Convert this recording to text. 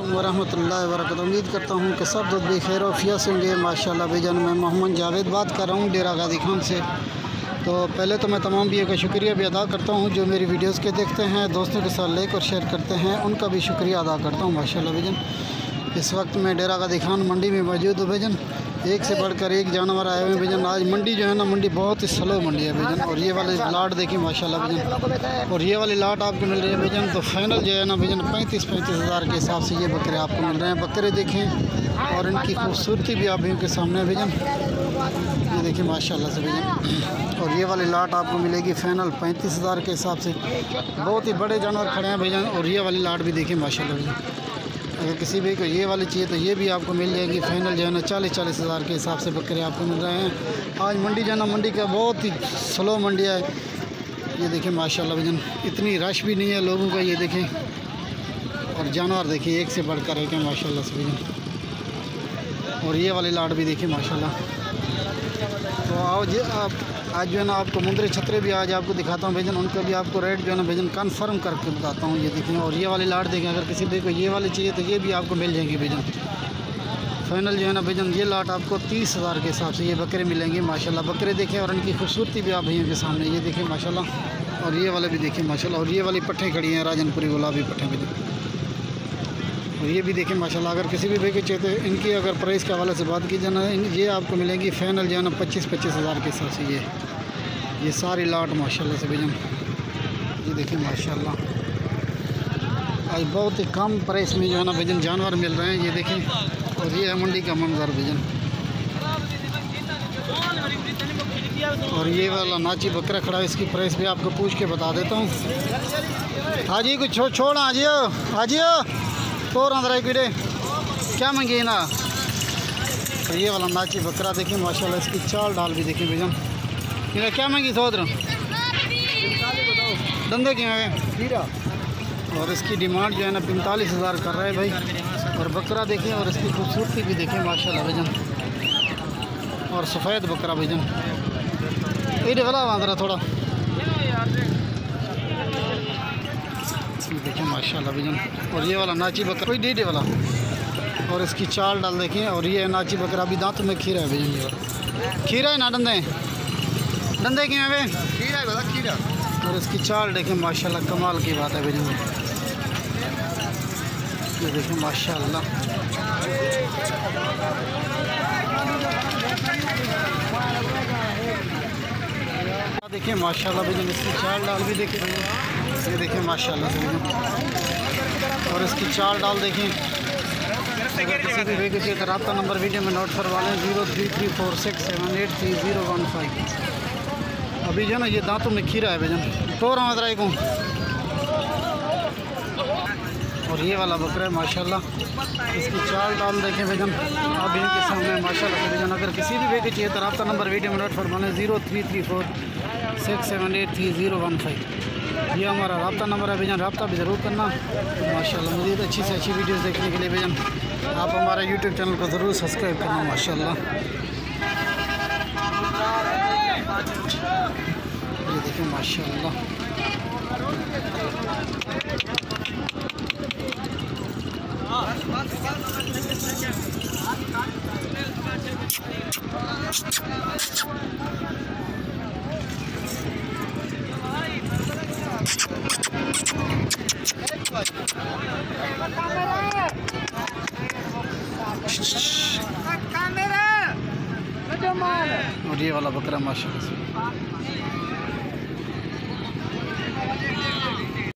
वालेकुम वरहमतुल्लाहि वबरकातुहू। उम्मीद करता हूँ कि सब लोग खैर वफियत से होंगे। माशाल्लाह बेजान, मैं मोहम्मद जावेद बात कर रहा हूँ डेरा गाजी खान से। तो पहले तो मैं तमाम भाइयों का शुक्रिया भी अदा करता हूँ जो मेरी वीडियोस के देखते हैं, दोस्तों के साथ लाइक और शेयर करते हैं, उनका भी शुक्रिया अदा करता हूँ। माशाल्लाह बेजान, इस वक्त मैं डेरा गाजी खान मंडी में मौजूद हूँ बेजान। एक से बढ़कर एक जानवर आए हुए हैं बेजान। आज मंडी जो है ना, मंडी बहुत ही स्लो मंडी है बेजान। और ये वाले लाट देखिए माशाल्लाह बेजान, और ये वाली लाट आपको मिल रही है बेजान। तो फाइनल जो है ना बेजान 35 हज़ार के हिसाब से ये बकरे आपको मिल रहे हैं। बकरे देखें और इनकी खूबसूरती भी आप भी उनके सामने है बेजान। ये देखिए माशाल्लाह से बेजान। और ये वाली लाट आपको मिलेगी फाइनल 35 हज़ार के हिसाब से। बहुत ही बड़े जानवर खड़े हैं बेजान। और ये वाली लाट भी देखिए माशाल्लाह बेजान। अगर किसी भी को ये वाली चाहिए तो ये भी आपको मिल जाएगी। फाइनल जो है ना 40 हज़ार के हिसाब से बकरे आपको मिल रहे हैं। आज मंडी जो है ना, मंडी का बहुत ही स्लो मंडी है। ये देखें माशाल्लाह बेजान, इतनी रश भी नहीं है लोगों का। ये देखें, और जानवर देखिए एक से बढ़कर एक है माशाल्लाह से बेजान। और ये वाली लाट भी देखिए माशाल्लाह। तो आओ जी, आप आज जो है ना आपको मुंदरी छतरे भी आज आपको दिखाता हूँ बेजन। उनका भी आपको रेट जो है ना बेजन कन्फर्म करके बताता हूँ। ये देखें, और ये वाली लाट देखें, अगर किसी भी को ये वाली चाहिए तो ये भी आपको मिल जाएंगी बेजन। फाइनल जो है ना बेजन ये लाट आपको 30 हज़ार के हिसाब से ये बकरे मिलेंगे माशाल्लाह। बकरे देखें और इनकी खूबसूरती भी आप भैया के सामने ये देखें माशाल्लाह। और ये वाले भी देखें माशाल्लाह। और ये वाली पट्ठे खड़ी हैं राजनपुरी गुलाबी पट्ठे बेजन। और ये भी देखें माशाल्लाह। अगर किसी भी भाई के चाहिए तो इनकी अगर प्राइस के हवाले से बात की जाए ना, ये आपको मिलेंगी फाइनल जो है ना 25 हज़ार के हिसाब से ये सारी लाट माशाल्लाह से बेजन। ये देखें माशाल्लाह, आज बहुत ही कम प्राइस में जो है ना बेजन जानवर मिल रहे हैं। ये देखें, और ये है मंडी का मंजर बेजन। और ये वाला नाची बकरा खड़ा है, इसकी प्राइस भी आपको पूछ के बता देता हूँ। हाँ जी, कुछ छोड़ आ जियो तो अंदर कीड़े क्या मंगी ना। तो ये वाला नाची बकरा देखिए माशाल्लाह, इसकी चाल डाल भी देखिए बेजन। ये क्या मंगी सोदर धंधे क्या है। और इसकी डिमांड जो है ना 45 हज़ार कर रहा है भाई। और बकरा देखिए और इसकी खूबसूरती भी देखिए माशाल्लाह बेजन। और सफ़ेद बकरा बेजन, ये वाला वांदरा थोड़ा देखिए माशाल्लाह बेजन। और ये वाला नाची बकरा कोई डीडे वाला, और इसकी चाल डाल देखें। और ये नाची बकरा अभी दांतों में खीरा है बेजन। ये खीरा है ना, डंदे क्या है खीरा है बता खीरा। और इसकी चाल देखें माशाल्लाह, कमाल की बात है बेजन। ये देखें माशाल्लाह। देखिए माशाल्लाह बेजन, इसकी चाल डाल भी देखिए बेजन। ये देखें माशाल्लाह से बेजन। और इसकी चाल डाल देखें। किसी भी वेग चाहिए तो रब्ता नंबर वीडियो में नोट करवा लें 033467833015। अभी जो है ना ये दांतों में खीरा है बेजन। तो रहा है को। और ये वाला बकरा है माशाल्लाह, इसकी चाल डाल देखें बेजन आप इनके सामने माशाल्लाह से बेजन। अगर किसी भी वेग चाहिए तो रब्ता नंबर वीडियो में नोट करवा लें 033467833015। ये हमारा रब्ता नंबर है बेजन, रब्ता भी ज़रूर करना माशाल्लाह। मज़ीद अच्छी से अच्छी वीडियोस देखने के लिए बेजन आप हमारे यूट्यूब चैनल को ज़रूर सब्सक्राइब करना माशाल्लाह। ये देखिए माशाल्लाह। और ये वाला बकरा माशाल्लाह।